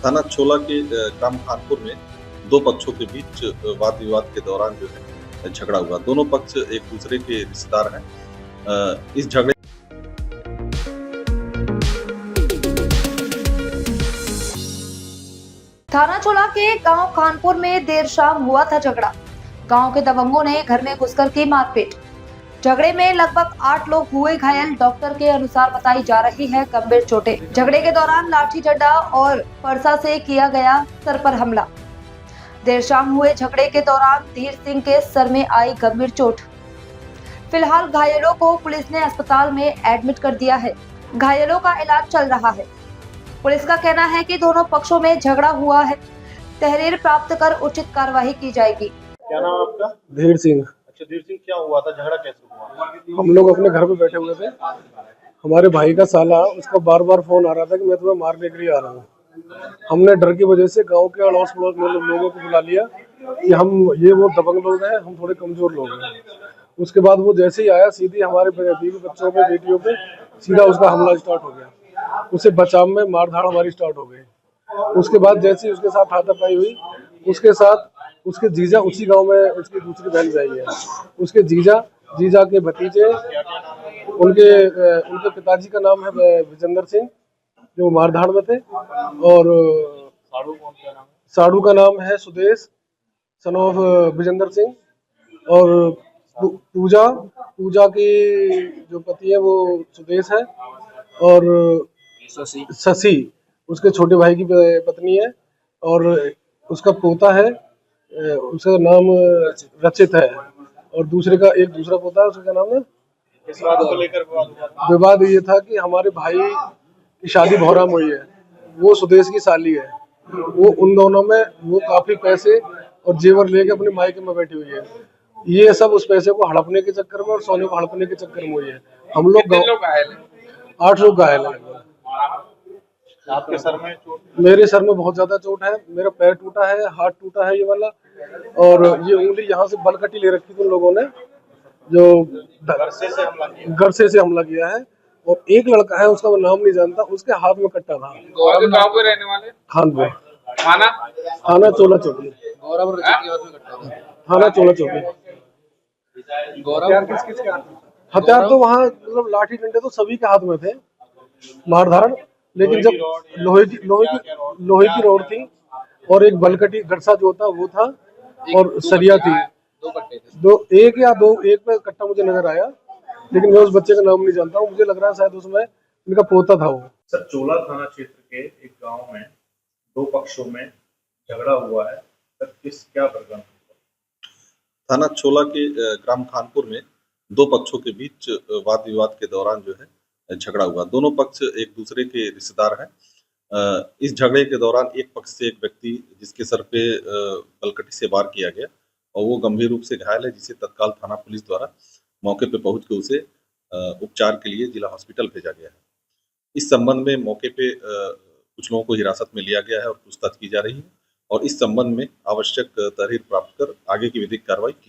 थाना छोला के ग्राम खानपुर में दो पक्षों के बीच वाद विवाद के दौरान जो है झगड़ा हुआ। दोनों पक्ष एक दूसरे के रिश्तेदार हैं। इस झगड़े थाना छोला के गांव खानपुर में देर शाम हुआ था झगड़ा। गांव के दबंगों ने घर में घुसकर की मारपीट। झगड़े में लगभग 8 लोग हुए घायल। डॉक्टर के अनुसार बताई जा रही है गंभीर चोटें। झगड़े के दौरान लाठी डंडा और फरसा से किया गया सर पर हमला। देर शाम हुए झगड़े के दौरान धीर सिंह के सर में आई गंभीर चोट। फिलहाल घायलों को पुलिस ने अस्पताल में एडमिट कर दिया है। घायलों का इलाज चल रहा है। पुलिस का कहना है कि दोनों पक्षों में झगड़ा हुआ है। तहरीर प्राप्त कर उचित कार्रवाई की जाएगी। क्या नाम है आपका? धीर सिंह। अच्छा, धीर सिंह, क्या हुआ था? झगड़ा कैसे हुआ? हम लोग अपने घर पे बैठे हुए थे। हमारे भाई का साला, उसका बार बार फोन आ रहा था कि मैं तुम्हें मारने के लिए आ रहा हूँ। हमने डर की वजह से गांव के अड़ोस पड़ोस में लोगों को बुला लिया कि वो दबंग लोग हैं, हम थोड़े कमजोर लोग हैं। उसके बाद वो जैसे ही आया, सीधी हमारे बीवी बच्चों पे, बेटियों पे सीधा उसका हमला स्टार्ट हो गया। उसे बचाव में मारधाड़ हमारी स्टार्ट हो गई। उसके बाद जैसे ही उसके साथ हाथापाई हुई, उसके साथ उसके जीजा, उसी गांव में उसकी दूसरी बहन रही है, उसके जीजा के भतीजे, उनके पिताजी का नाम है विजेंद्र सिंह, जो मारधाड़ में थे। और साड़ू का नाम है सुदेश, सन ऑफ विजेंद्र सिंह। और पूजा की जो पति है वो सुदेश है। और शशि उसके छोटे भाई की पत्नी है। और उसका पोता है, उसका नाम रचित है। और एक दूसरा पोता है, उसका नाम है। इस बात को लेकर विवाद ये था कि हमारे भाई की शादी भौरा में हुई है, वो सुदेश की साली है। वो उन दोनों में वो काफी पैसे और जेवर लेके अपने मायके में बैठी हुई है। ये सब उस पैसे को हड़पने के चक्कर में और सोने को हड़पने के चक्कर में हुई है। हम लोग 8 लोग घायल हैं। आपके सर में चोट? मेरे सर में बहुत ज्यादा चोट है। मेरा पैर टूटा है, हाथ टूटा है ये वाला। और ये उंगली यहाँ से बलकटी ले रखी थी उन लोगों ने, जो गरसे से हमला किया है। और एक लड़का है, उसका मैं नाम नहीं जानता, उसके हाथ में कट्टा था। गाँव के रहने वाले? खानपुर, थाना चोला चौकी। थाना चोला चौकी। हथियार तो वहाँ मतलब लाठी डंडे तो सभी के हाथ में थे, मारधाड़। लेकिन जब लोहे की रोड थी और एक बलकटी गरसा जो था वो था, और सरिया थी। एक पे कट्टा मुझे नजर आया, लेकिन मैं उस बच्चे का नाम नहीं जानता हूँ। मुझे लग रहा है शायद उसमें इनका पोता था वो। सर, चोला थाना क्षेत्र के एक गांव में दो पक्षों में झगड़ा हुआ है। सर, क्या प्रकरण? थाना छोला के ग्राम खानपुर में दो पक्षों के बीच वाद विवाद के दौरान जो है झगड़ा हुआ। दोनों पक्ष एक दूसरे के रिश्तेदार हैं। इस झगड़े के दौरान एक पक्ष से एक व्यक्ति, जिसके सर पे बलकटी से वार किया गया और वो गंभीर रूप से घायल है, जिसे तत्काल थाना पुलिस द्वारा मौके पर पहुंच के उसे उपचार के लिए जिला हॉस्पिटल भेजा गया है। इस संबंध में मौके पे कुछ लोगों को हिरासत में लिया गया है और पूछताछ की जा रही है, और इस संबंध में आवश्यक तहरीर प्राप्त कर आगे की विधिक कार्रवाई की